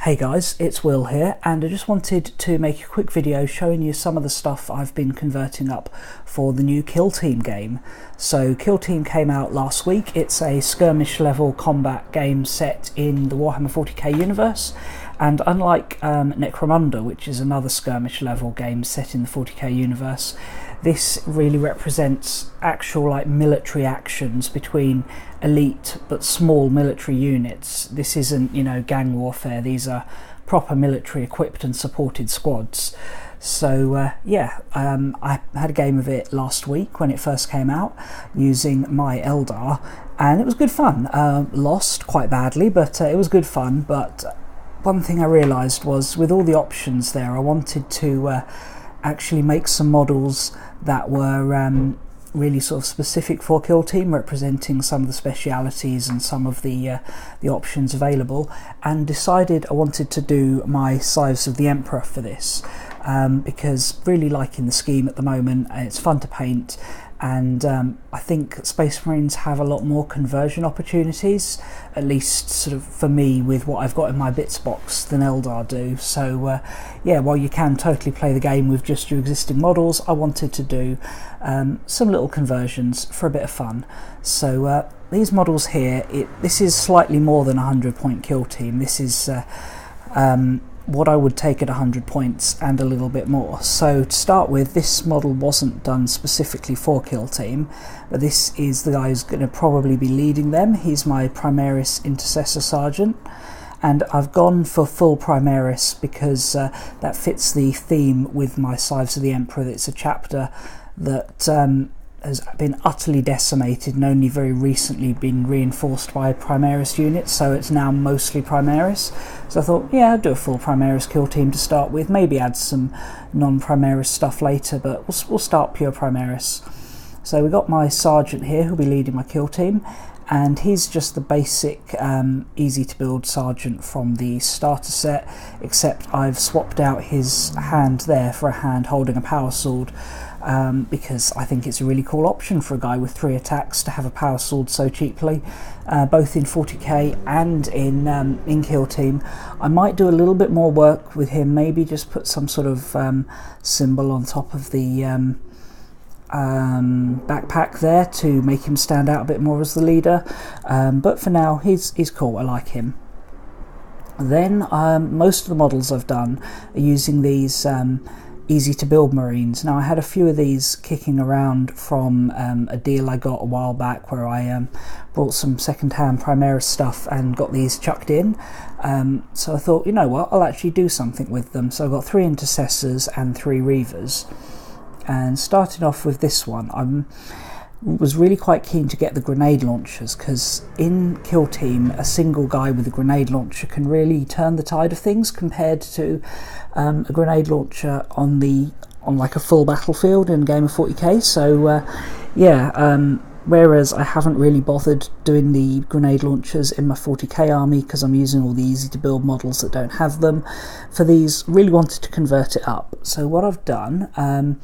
Hey guys, it's Will here, and I just wanted to make a quick video showing you some of the stuff I've been converting up for the new Kill Team game. So Kill Team came out last week. It's a skirmish level combat game set in the Warhammer 40k universe, and unlike Necromunda, which is another skirmish level game set in the 40k universe, this really represents actual military actions between elite but small military units. This isn't, gang warfare. These are proper military equipped and supported squads. So I had a game of it last week when it first came out using my Eldar, and it was good fun. Lost quite badly, but it was good fun. But one thing I realised was, with all the options there, I wanted to actually make some models that were really sort of specific for Kill Team, representing some of the specialities and some of the options available, and decided I wanted to do my Scythes of the Emperor for this, because really liking the scheme at the moment. It's fun to paint, and I think Space Marines have a lot more conversion opportunities, at least sort of for me with what I've got in my bits box, than Eldar do. So yeah, while you can totally play the game with just your existing models, I wanted to do some little conversions for a bit of fun. So these models here, this is slightly more than a 100-point Kill Team. This is what I would take at 100 points and a little bit more. So to start with, this model wasn't done specifically for Kill Team, but this is the guy who's going to probably be leading them. He's my Primaris Intercessor Sergeant, and I've gone for full Primaris because that fits the theme with my Scythes of the Emperor. It's a chapter that has been utterly decimated and only very recently been reinforced by Primaris units, so it's now mostly Primaris. So I thought, yeah, I'd do a full Primaris Kill Team to start with, maybe add some non-Primaris stuff later, but we'll start pure Primaris. So we've got my Sergeant here who'll be leading my Kill Team, and he's just the basic easy to build Sergeant from the starter set, except I've swapped out his hand there for a hand holding a power sword, because I think it's a really cool option for a guy with 3 attacks to have a power sword so cheaply, both in 40k and in Kill Team. I might do a little bit more work with him, maybe just put some sort of symbol on top of the backpack there to make him stand out a bit more as the leader, but for now he's cool. I like him. Then most of the models I've done are using these easy to build Marines. Now I had a few of these kicking around from a deal I got a while back where I bought some second-hand Primaris stuff and got these chucked in, so I thought, you know what, I'll actually do something with them. So I've got 3 Intercessors and 3 Reivers, and starting off with this one, I was really quite keen to get the grenade launchers, because in Kill Team a single guy with a grenade launcher can really turn the tide of things compared to a grenade launcher on like a full battlefield in a game of 40k. So whereas I haven't really bothered doing the grenade launchers in my 40k army because I'm using all the easy to build models that don't have them, for these really wanted to convert it up. So what I've done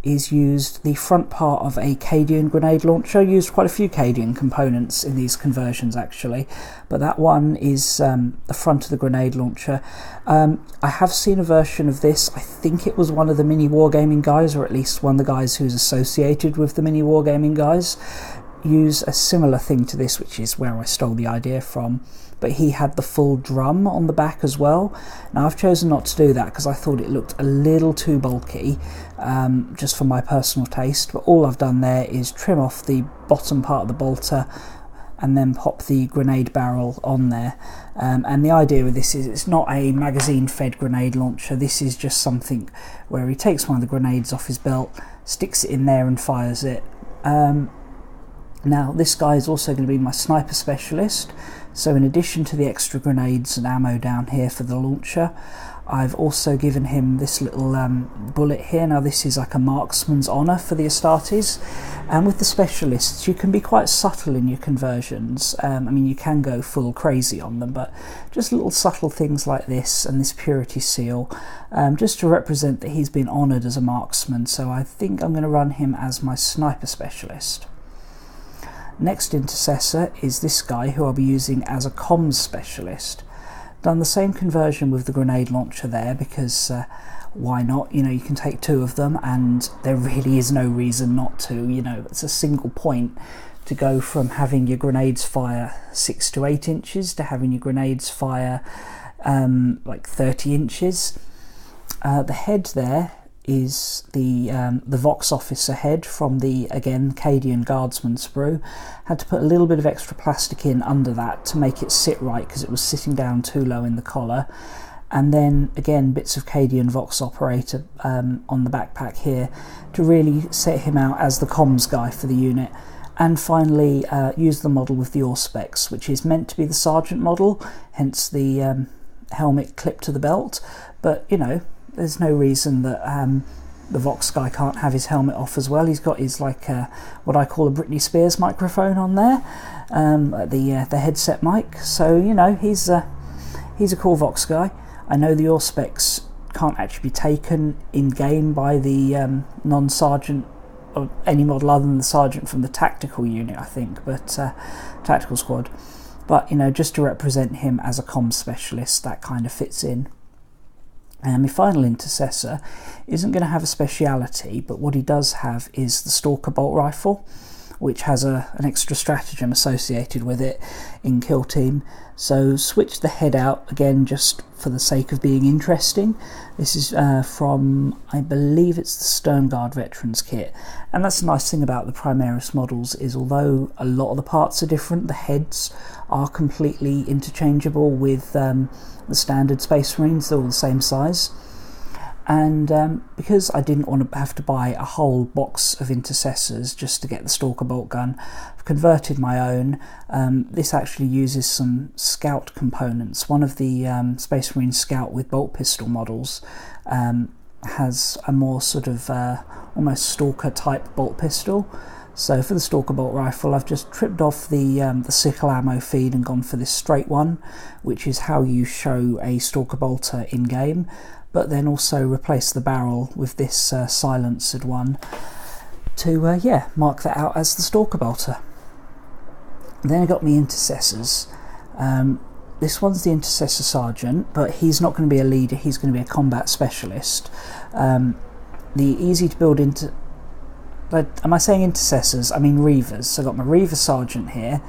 is used the front part of a Cadian grenade launcher. Used quite a few Cadian components in these conversions actually, but that one is the front of the grenade launcher. I have seen a version of this, I think it was one of the mini wargaming guys, or at least one of the guys who's associated with the mini wargaming guys, use a similar thing to this, which is where I stole the idea from, but he had the full drum on the back as well. Now I've chosen not to do that because I thought it looked a little too bulky, just for my personal taste, but all I've done there is trim off the bottom part of the bolter and then pop the grenade barrel on there. And the idea with this is it's not a magazine fed grenade launcher. This is just something where he takes one of the grenades off his belt, sticks it in there and fires it. Now this guy is also going to be my sniper specialist, so in addition to the extra grenades and ammo down here for the launcher, I've also given him this little bullet here. Now this is like a marksman's honour for the Astartes, and with the specialists you can be quite subtle in your conversions. I mean, you can go full crazy on them, but just little subtle things like this and this purity seal, just to represent that he's been honoured as a marksman. So I think I'm going to run him as my sniper specialist. Next intercessor is this guy who I'll be using as a comms specialist. Done the same conversion with the grenade launcher there, because why not? You know, you can take 2 of them and there really is no reason not to. You know, it's a single point to go from having your grenades fire 6 to 8 inches to having your grenades fire like 30 inches. The head there is the Vox Officer head from the, again, Cadian Guardsman sprue. Had to put a little bit of extra plastic in under that to make it sit right, because it was sitting down too low in the collar. And then again, bits of Cadian Vox Operator on the backpack here to really set him out as the comms guy for the unit. And finally, use the model with the Auspex, which is meant to be the Sergeant model, hence the helmet clipped to the belt. But, you know, there's no reason that the Vox guy can't have his helmet off as well. He's got his, like, what I call a Britney Spears microphone on there, the headset mic. So, you know, he's a cool Vox guy. I know the Auspex can't actually be taken in-game by the non-sergeant, or any model other than the sergeant from the tactical unit, I think, but tactical squad. But, you know, just to represent him as a comms specialist, that kind of fits in. And my final intercessor isn't going to have a speciality, but what he does have is the Stalker bolt rifle, which has an extra stratagem associated with it in Kill Team. So switch the head out again just for the sake of being interesting. This is from, I believe it's the Sternguard Veterans Kit. And that's the nice thing about the Primaris models, is although a lot of the parts are different, the heads are completely interchangeable with the standard Space Marines. They're all the same size. And because I didn't want to have to buy a whole box of Intercessors just to get the Stalker bolt gun, I've converted my own. This actually uses some Scout components. One of the Space Marine Scout with bolt pistol models has a more sort of almost Stalker type bolt pistol. So for the Stalker bolt rifle, I've just tripped off the sickle ammo feed and gone for this straight one, which is how you show a Stalker bolter in game. But then also replace the barrel with this silenced one to yeah, mark that out as the Stalker bolter. Then I got me Intercessors. This one's the Intercessor Sergeant, but he's not going to be a leader, he's going to be a combat specialist. The easy to build into... Am I saying Intercessors? I mean Reivers. So I've got my Reaver Sergeant here,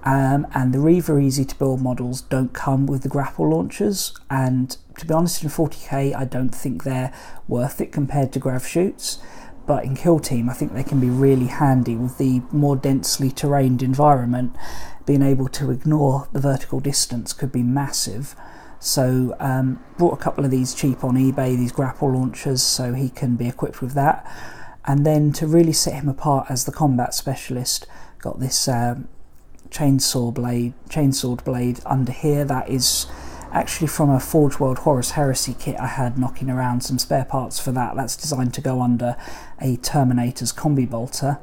and the Reaver easy to build models don't come with the grapple launchers, and to be honest, in 40k I don't think they're worth it compared to grav shoots, but in Kill Team I think they can be really handy with the more densely terrained environment. Being able to ignore the vertical distance could be massive. So bought a couple of these cheap on eBay, these grapple launchers, so he can be equipped with that. And then to really set him apart as the combat specialist, got this chainsawed blade under here. That is actually from a Forge World Horus Heresy kit I had knocking around, some spare parts for that. That's designed to go under a Terminator's combi bolter.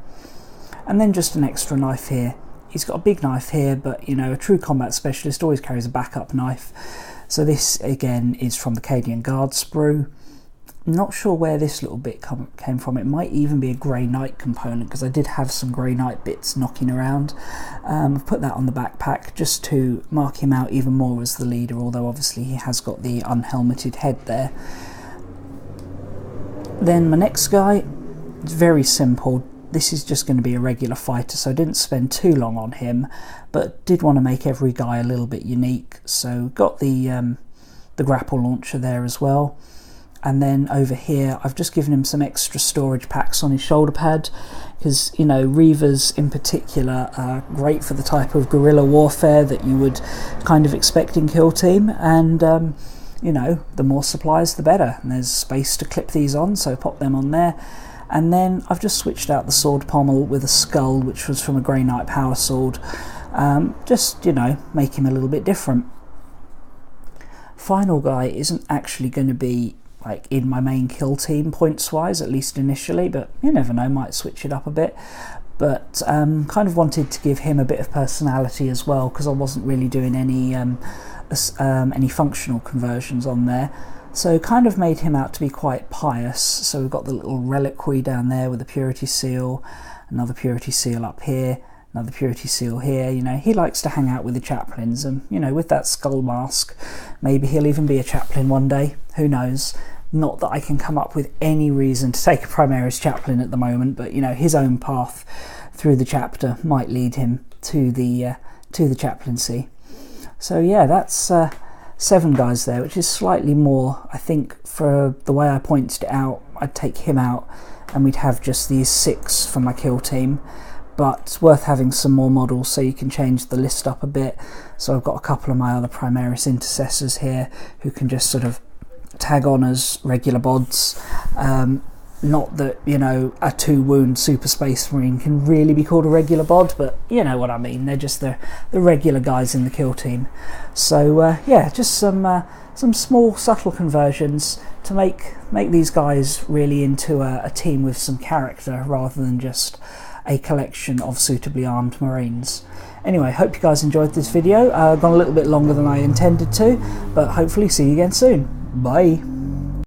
And then just an extra knife here. He's got a big knife here, but you know, a true combat specialist always carries a backup knife. So this again is from the Cadian Guard sprue. Not sure where this little bit came from. It might even be a Grey Knight component, because I did have some Grey Knight bits knocking around. I've put that on the backpack just to mark him out even more as the leader, although obviously he has got the unhelmeted head there. Then my next guy, it's very simple. This is just going to be a regular fighter, so I didn't spend too long on him, but did want to make every guy a little bit unique. So got the grapple launcher there as well. And then over here, I've just given him some extra storage packs on his shoulder pad, because, you know, Reivers in particular are great for the type of guerrilla warfare that you would kind of expect in Kill Team. And, you know, the more supplies, the better. And there's space to clip these on, so pop them on there. And then I've just switched out the sword pommel with a skull, which was from a Grey Knight power sword. Just, you know, make him a little bit different. Final guy isn't actually going to be like in my main Kill Team points wise, at least initially, but you never know, might switch it up a bit. But kind of wanted to give him a bit of personality as well, because I wasn't really doing any functional conversions on there. So kind of made him out to be quite pious. So we've got the little reliquary down there with the purity seal, another purity seal up here, Another Purity Seal here. You know, he likes to hang out with the chaplains, and you know, with that skull mask, maybe he'll even be a chaplain one day. Who knows? Not that I can come up with any reason to take a Primaris chaplain at the moment, but you know, his own path through the chapter might lead him to the chaplaincy. So yeah, that's 7 guys there, which is slightly more. I think for the way I pointed it out, I'd take him out and we'd have just these 6 for my kill team. But it's worth having some more models so you can change the list up a bit. So I've got a couple of my other Primaris Intercessors here who can just sort of tag on as regular bods. Not that, you know, a 2-wound Super Space Marine can really be called a regular bod, but you know what I mean. They're just the regular guys in the kill team. So yeah, just some small subtle conversions to make these guys really into a team with some character rather than just a collection of suitably armed Marines. Anyway, hope you guys enjoyed this video. Gone a little bit longer than I intended to, but hopefully see you again soon. Bye.